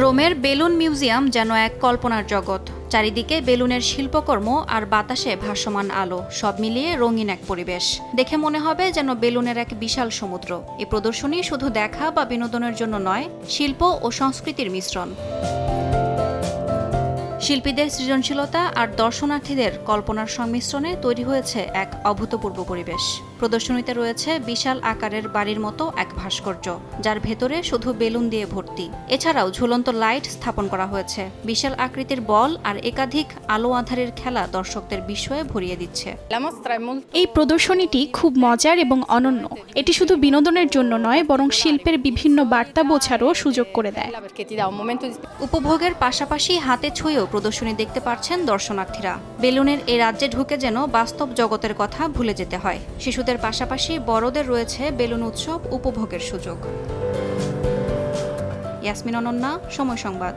রোমের balloon museum যেন এক কল্পনার জগৎ। চারিদিকে বেলুনের শিল্পকর্ম আর বাতাসে ভাসমান আলো, সব মিলিয়ে রঙিন এক পরিবেশ। দেখে মনে হবে যেন বেলুনের এক বিশাল সমুদ্র। এই প্রদর্শনী শুধু দেখা বা বিনোদনের জন্য নয়, শিল্প ও সংস্কৃতির মিশ্রণ। শিল্পীদের সৃজনশীলতা আর দর্শনার্থীদের কল্পনার সংমিশ্রণে তৈরি হয়েছে এক অভূতপূর্ব পরিবেশ। প্রদর্শনীতে রয়েছে বিশাল আকারের বাড়ির মতো এক ভাস্কর্য, যার ভেতরে শুধু বেলুন দিয়ে ভর্তি। এছাড়াও ঝুলন্ত লাইট স্থাপন করা হয়েছে। বিশাল আকৃতির বল আর একাধিক আলো আঁধারের খেলা দর্শকদের বিস্ময়ে ভরিয়ে দিচ্ছে। এই প্রদর্শনীটি খুব মজার এবং অনন্য। এটি শুধু বিনোদনের জন্য নয়, বরং শিল্পের বিভিন্ন বার্তা বোঝারও সুযোগ করে দেয়। উপভোগের পাশাপাশি হাতে ছুঁয়েও প্রদর্শনী দেখতে পাচ্ছেন দর্শনার্থীরা। বেলুনের এই রাজ্যে ঢুকে যেন বাস্তব জগতের কথা ভুলে যেতে হয়। শিশুদের পাশাপাশি বড়দের রয়েছে বেলুন উৎসব উপভোগের সুযোগ। ইয়াসমিন অনন্যা, সময় সংবাদ।